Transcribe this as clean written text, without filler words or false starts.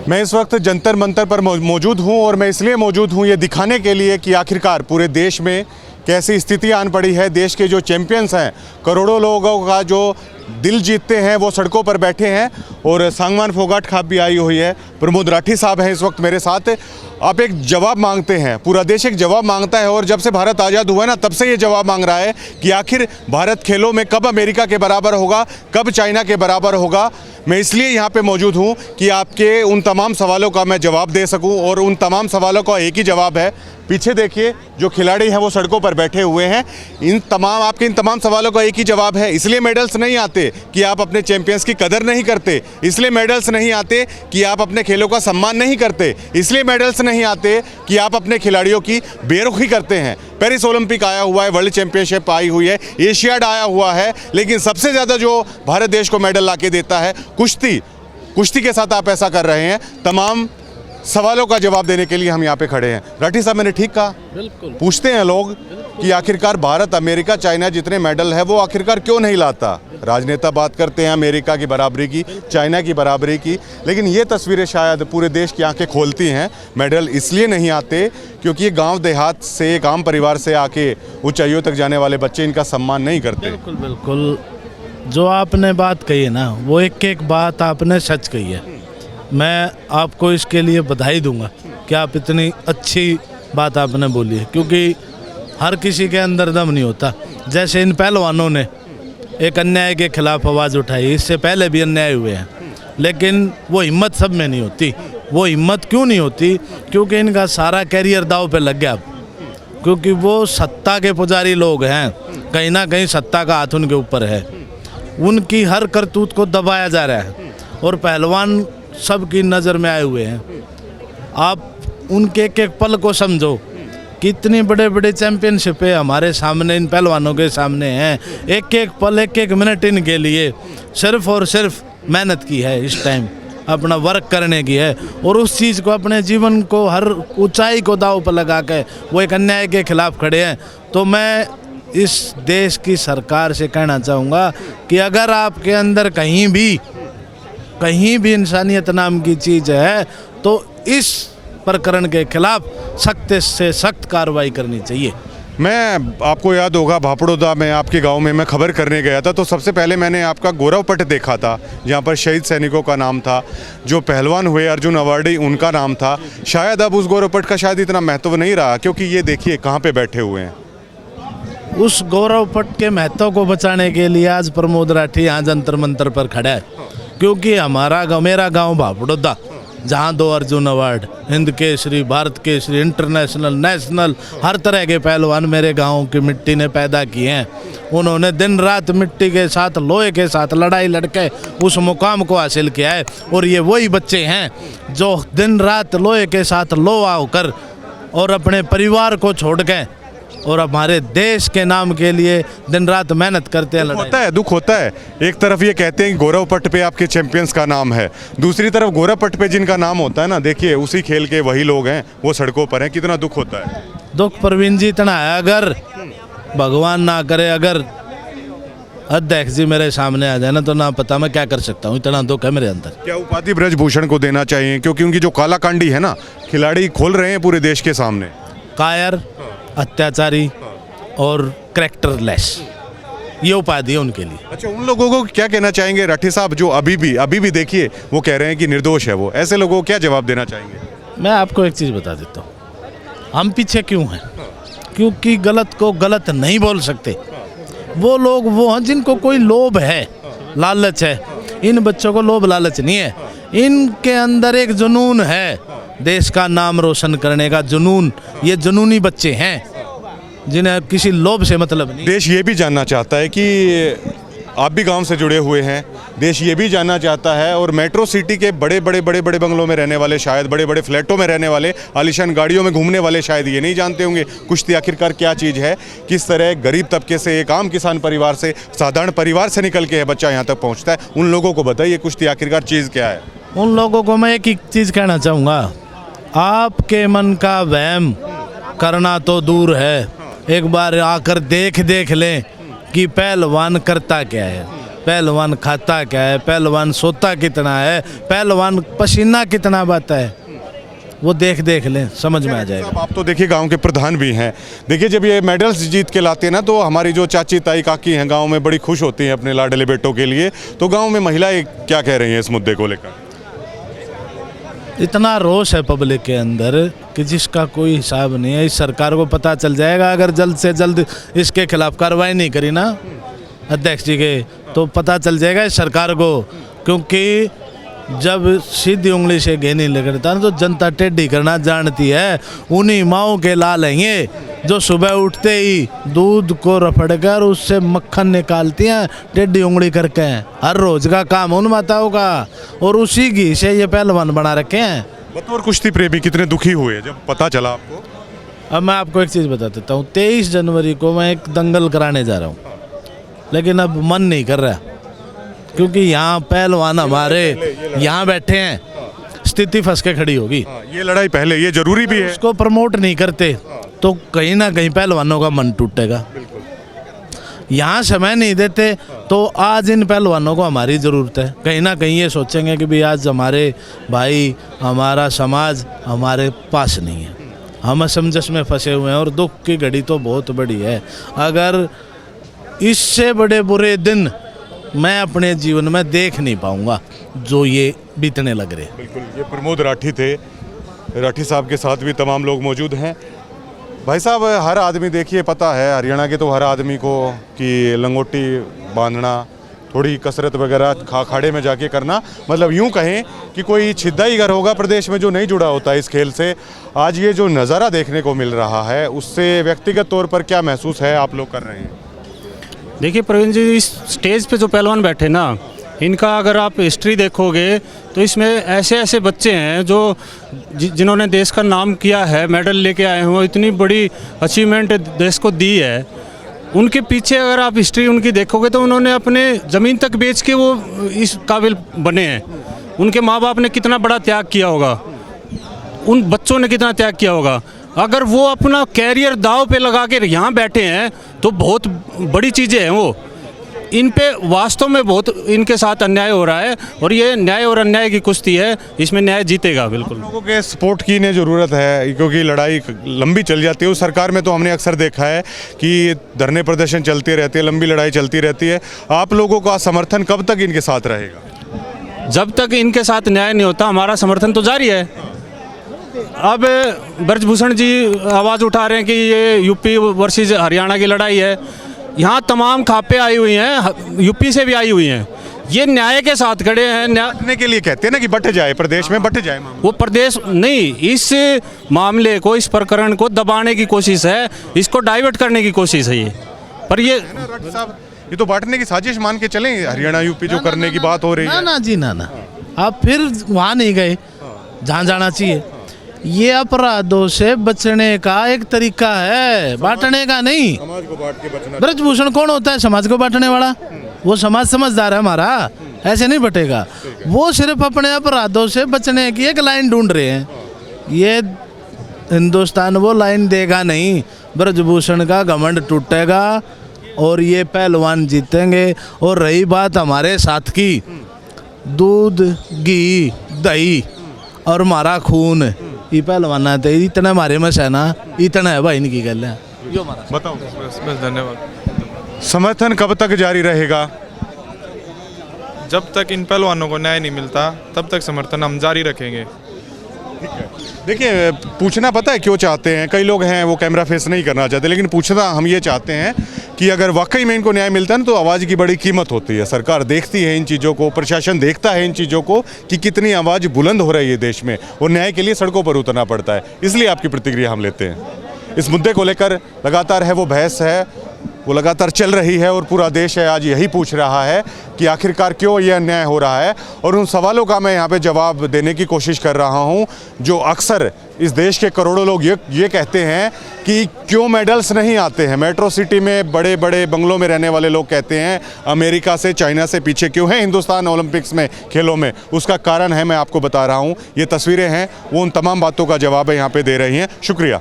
मैं इस वक्त जंतर मंतर पर मौजूद हूं और मैं इसलिए मौजूद हूं ये दिखाने के लिए कि आखिरकार पूरे देश में कैसी स्थिति आन पड़ी है। देश के जो चैंपियंस हैं, करोड़ों लोगों का जो दिल जीतते हैं, वो सड़कों पर बैठे हैं और सांगवान फोगाट खाप भी आई हुई है। प्रमोद राठी साहब हैं इस वक्त मेरे साथ। आप एक जवाब मांगते हैं, पूरा देश एक जवाब मांगता है और जब से भारत आज़ाद हुआ है ना, तब से ये जवाब मांग रहा है कि आखिर भारत खेलों में कब अमेरिका के बराबर होगा, कब चाइना के बराबर होगा। मैं इसलिए यहाँ पे मौजूद हूँ कि आपके उन तमाम सवालों का मैं जवाब दे सकूँ और उन तमाम सवालों का एक ही जवाब है। पीछे देखिए जो खिलाड़ी हैं वो सड़कों पर बैठे हुए हैं। आपके इन तमाम सवालों का एक ही जवाब है। इसलिए मेडल्स नहीं आते कि आप अपने चैंपियंस की कदर नहीं करते, इसलिए मेडल्स नहीं आते कि आप अपने खेलों का सम्मान नहीं करते, इसलिए मेडल्स नहीं आते कि आप अपने खिलाड़ियों की बेरुखी करते हैं। पेरिस ओलंपिक आया हुआ है, वर्ल्ड चैंपियनशिप आई हुई है, एशियाड आया हुआ है, लेकिन सबसे ज़्यादा जो भारत देश को मेडल लाके देता है कुश्ती के साथ आप ऐसा कर रहे हैं। तमाम सवालों का जवाब देने के लिए हम यहाँ पे खड़े हैं। राठी साहब, मैंने ठीक कहा? बिल्कुल। पूछते हैं लोग कि आखिरकार भारत अमेरिका चाइना जितने मेडल है वो आखिरकार क्यों नहीं लाता। राजनेता बात करते हैं अमेरिका की बराबरी की, चाइना की बराबरी की, लेकिन ये तस्वीरें शायद पूरे देश की आंखें खोलती हैं। मेडल इसलिए नहीं आते क्योंकि ये गांव देहात से, एक आम परिवार से आके ऊंचाइयों तक जाने वाले बच्चे इनका सम्मान नहीं करते। बिल्कुल बिल्कुल, जो आपने बात कही है ना, वो एक एक बात आपने सच कही है। मैं आपको इसके लिए बधाई दूंगा कि आप इतनी अच्छी बात आपने बोली है, क्योंकि हर किसी के अंदर दम नहीं होता। जैसे इन पहलवानों ने एक अन्याय के खिलाफ आवाज़ उठाई, इससे पहले भी अन्याय हुए हैं, लेकिन वो हिम्मत सब में नहीं होती। वो हिम्मत क्यों नहीं होती? क्योंकि इनका सारा कैरियर दाव पे लग गया अब, क्योंकि वो सत्ता के पुजारी लोग हैं। कहीं ना कहीं सत्ता का हाथ उनके ऊपर है, उनकी हर करतूत को दबाया जा रहा है और पहलवान सबकी नज़र में आए हुए हैं। आप उनके एक एक पल को समझो, कितनी बड़े बड़े चैंपियनशिप हमारे सामने, इन पहलवानों के सामने हैं। एक एक पल, एक एक मिनट इनके लिए सिर्फ और सिर्फ मेहनत की है, इस टाइम अपना वर्क करने की है, और उस चीज़ को, अपने जीवन को, हर ऊंचाई को दांव पर लगा के वो एक अन्याय के खिलाफ खड़े हैं। तो मैं इस देश की सरकार से कहना चाहूँगा कि अगर आपके अंदर कहीं भी इंसानियत नाम की चीज़ है तो इस प्रकरण के खिलाफ सख्त से सख्त कार्रवाई करनी चाहिए। मैं, आपको याद होगा, भापड़ोदा में आपके गांव में मैं खबर करने गया था, तो सबसे पहले मैंने आपका गौरव पट देखा था, जहां पर शहीद सैनिकों का नाम था, जो पहलवान हुए अर्जुन अवार्डी उनका नाम था। शायद अब उस गौरव पट का शायद इतना महत्व नहीं रहा, क्योंकि ये देखिए कहाँ पे बैठे हुए हैं। उस गौरव पट के महत्व को बचाने के लिए आज प्रमोद राठी यहाँ जंतर मंतर पर खड़ा है, क्योंकि मेरा गांव भापड़ोदा, जहाँ 2 Arjun award, Hind Kesari, Bharat Kesari, international, national, हर तरह के पहलवान मेरे गांव की मिट्टी ने पैदा किए हैं। उन्होंने दिन रात मिट्टी के साथ, लोहे के साथ लड़ाई लड़के उस मुकाम को हासिल किया है, और ये वही बच्चे हैं जो दिन रात लोहे के साथ लोहा होकर और अपने परिवार को छोड़ के और हमारे देश के नाम के लिए दिन रात मेहनत करते हैं। दुख होता है। एक तरफ ये कहते हैं कि गौरव पट पे आपके चैंपियंस का नाम है, दूसरी तरफ गौरव पट पे जिनका नाम होता है ना, देखिए उसी खेल के वही लोग हैं, वो सड़कों पर हैं। कितना दुख होता है। दुख प्रवीण जी इतना है, अगर भगवान ना करे, अगर अध्यक्ष जी मेरे सामने आ जाए ना, तो ना पता मैं क्या कर सकता हूँ। इतना दुख है मेरे अंदर। क्या उपाधि ब्रजभूषण को देना चाहिए? क्योंकि उनकी जो कालाकांडी है ना, खिलाड़ी खोल रहे हैं पूरे देश के सामने। कायर, अत्याचारी और कैरेक्टरलेस, ये उपाधि है उनके लिए। अच्छा, उन लोगों को क्या कहना चाहेंगे राठी साहब, जो अभी भी देखिए वो कह रहे हैं कि निर्दोष है वो, ऐसे लोगों को क्या जवाब देना चाहेंगे? मैं आपको एक चीज़ बता देता हूँ, हम पीछे क्यों हैं? क्योंकि गलत को गलत नहीं बोल सकते। वो लोग वो हैं जिनको कोई लोभ है, लालच है। इन बच्चों को लोभ लालच नहीं है, इनके अंदर एक जुनून है, देश का नाम रोशन करने का जुनून। ये जुनूनी बच्चे हैं जिन्हें किसी लोभ से मतलब नहीं। देश ये भी जानना चाहता है कि आप भी गांव से जुड़े हुए हैं, देश ये भी जानना चाहता है, और मेट्रो सिटी के बड़े बड़े बंगलों में रहने वाले, शायद बड़े बड़े फ्लैटों में रहने वाले, आलीशान गाड़ियों में घूमने वाले शायद ये नहीं जानते होंगे कुश्ती आखिरकार क्या चीज़ है। किस तरह गरीब तबके से, एक आम किसान परिवार से, साधारण परिवार से निकल के है बच्चा यहाँ तक पहुँचता है। उन लोगों को बताइए कुश्ती आखिरकार चीज़ क्या है। उन लोगों को मैं एक ही चीज़ कहना चाहूँगा, आपके मन का वहम करना तो दूर है, एक बार आकर देख लें कि पहलवान करता क्या है। पहलवान खाता क्या है, पहलवान सोता कितना है, पहलवान पसीना कितना बहता है, वो देख लें, समझ में आ जाएगा। साहब, आप तो देखिए गांव के प्रधान भी हैं। देखिए जब ये मेडल्स जीत के लाते हैं ना, तो हमारी जो चाची ताई काकी हैं गांव में बड़ी खुश होती हैं अपने लाडले बेटों के लिए। तो गांव में महिलाएं क्या कह रही हैं इस मुद्दे को लेकर? इतना रोष है पब्लिक के अंदर कि जिसका कोई हिसाब नहीं है। इस सरकार को पता चल जाएगा अगर जल्द से जल्द इसके खिलाफ कार्रवाई नहीं करी ना अध्यक्ष जी के, तो पता चल जाएगा इस सरकार को। क्योंकि जब सीधी उंगली से घी नहीं लगता ना, तो जनता टेढ़ी करना जानती है। उन्हीं माओं के लाल हैं ये, जो सुबह उठते ही दूध को रफड़कर उससे मक्खन निकालती हैं टेढ़ी उंगली करके। हर रोज का काम उन माताओं का, और उसी घी से ये पहलवान बना रखे हैं। बतौर कुश्ती प्रेमी कितने दुखी हुए जब पता चला आपको? अब मैं आपको एक चीज़ बता देता हूँ। 23 जनवरी को मैं एक दंगल कराने जा रहा हूँ, लेकिन अब मन नहीं कर रहा, क्योंकि यहाँ पहलवान हमारे यहाँ बैठे हैं, स्थिति फंस के खड़ी होगी। ये लड़ाई पहले, ये जरूरी भी है। उसको प्रमोट नहीं करते तो कहीं ना कहीं पहलवानों का मन टूटेगा। यहाँ समय नहीं देते तो आज इन पहलवानों को हमारी ज़रूरत है। कहीं ना कहीं ये सोचेंगे कि भाई आज हमारे भाई, हमारा समाज हमारे पास नहीं है, हम असमंजस में फंसे हुए हैं, और दुख की घड़ी तो बहुत बड़ी है। अगर इससे बड़े बुरे दिन मैं अपने जीवन में देख नहीं पाऊंगा जो ये बीतने लग रहे। बिल्कुल, ये प्रमोद राठी थे। राठी साहब के साथ भी तमाम लोग मौजूद हैं। भाई साहब, हर आदमी, देखिए पता है हरियाणा के तो हर आदमी को कि लंगोटी बांधना, थोड़ी कसरत वगैरह अखाड़े में जाके करना, मतलब यूं कहें कि कोई छिद्दा ही घर होगा प्रदेश में जो नहीं जुड़ा होता इस खेल से। आज ये जो नज़ारा देखने को मिल रहा है, उससे व्यक्तिगत तौर पर क्या महसूस है आप लोग कर रहे हैं? देखिए प्रवीण जी, इस स्टेज पे जो पहलवान बैठे ना, इनका अगर आप हिस्ट्री देखोगे तो इसमें ऐसे ऐसे बच्चे हैं जो जिन्होंने देश का नाम किया है, मेडल लेके आए हैं, इतनी बड़ी अचीवमेंट देश को दी है। उनके पीछे अगर आप हिस्ट्री उनकी देखोगे तो उन्होंने अपने ज़मीन तक बेच के वो इस काबिल बने हैं। उनके माँ बाप ने कितना बड़ा त्याग किया होगा, उन बच्चों ने कितना त्याग किया होगा। अगर वो अपना कैरियर दाव पे लगा के यहाँ बैठे हैं तो बहुत बड़ी चीज़ें हैं वो। इन पे वास्तव में बहुत इनके साथ अन्याय हो रहा है, और ये न्याय और अन्याय की कुश्ती है, इसमें न्याय जीतेगा बिल्कुल। लोगों के सपोर्ट की इन्हें ज़रूरत है, क्योंकि लड़ाई लंबी चल जाती है। उस सरकार में तो हमने अक्सर देखा है कि धरने प्रदर्शन चलते रहते हैं, लंबी लड़ाई चलती रहती है। आप लोगों का समर्थन कब तक इनके साथ रहेगा? जब तक इनके साथ न्याय नहीं होता हमारा समर्थन तो जारी है। अब ब्रजभूषण जी आवाज़ उठा रहे हैं कि ये यूपी वर्सेस हरियाणा की लड़ाई है। यहाँ तमाम खापे आई हुई हैं, यूपी से भी आई हुई हैं। ये न्याय के साथ खड़े हैं। बटने के लिए कहते हैं ना कि बट जाए, प्रदेश में बट जाए मामला। वो प्रदेश नहीं, इस मामले को, इस प्रकरण को दबाने की कोशिश है, इसको डाइवर्ट करने की कोशिश है ये। पर ये साहब, ये तो बांटने की साजिश मान के चलें, हरियाणा यूपी जो करने की बात हो रही है। ना जी, ना आप फिर वहाँ नहीं गए जहाँ जाना चाहिए। ये अपराधों से बचने का एक तरीका है, बांटने का नहीं। समाज को बांट के बचना। ब्रजभूषण कौन होता है समाज को बांटने वाला? वो समाज समझदार है हमारा, ऐसे नहीं बटेगा। वो सिर्फ अपने अपराधों से बचने की एक लाइन ढूंढ रहे हैं। ये हिंदुस्तान वो लाइन देगा नहीं। ब्रजभूषण का घमंड टूटेगा और ये पहलवान जीतेंगे। और रही बात हमारे साथ की, दूध, घी, दही और हमारा खून, ये पहलवान थे, इतने हमारे में है ना, इतना है भाई इनकी गल है। जो हमारा बताओ, बस धन्यवाद। समर्थन कब तक जारी रहेगा? जब तक इन पहलवानों को न्याय नहीं मिलता तब तक समर्थन हम जारी रखेंगे। देखिए, पूछना पता है क्यों चाहते हैं? कई लोग हैं वो कैमरा फेस नहीं करना चाहते, लेकिन पूछना हम ये चाहते हैं कि अगर वाकई में इनको न्याय मिलता है ना, तो आवाज़ की बड़ी कीमत होती है। सरकार देखती है इन चीज़ों को, प्रशासन देखता है इन चीज़ों को कि कितनी आवाज़ बुलंद हो रही है देश में, और न्याय के लिए सड़कों पर उतरना पड़ता है। इसलिए आपकी प्रतिक्रिया हम लेते हैं। इस मुद्दे को लेकर लगातार है वो बहस है, वो लगातार चल रही है, और पूरा देश है आज यही पूछ रहा है कि आखिरकार क्यों ये अन्याय हो रहा है। और उन सवालों का मैं यहाँ पे जवाब देने की कोशिश कर रहा हूँ जो अक्सर इस देश के करोड़ों लोग ये कहते हैं कि क्यों मेडल्स नहीं आते हैं। मेट्रो सिटी में बड़े बड़े बंगलों में रहने वाले लोग कहते हैं अमेरिका से, चाइना से पीछे क्यों है हिंदुस्तान ओलंपिक्स में, खेलों में। उसका कारण है, मैं आपको बता रहा हूँ, ये तस्वीरें हैं, वो उन तमाम बातों का जवाब है यहाँ पे दे रही हैं। शुक्रिया।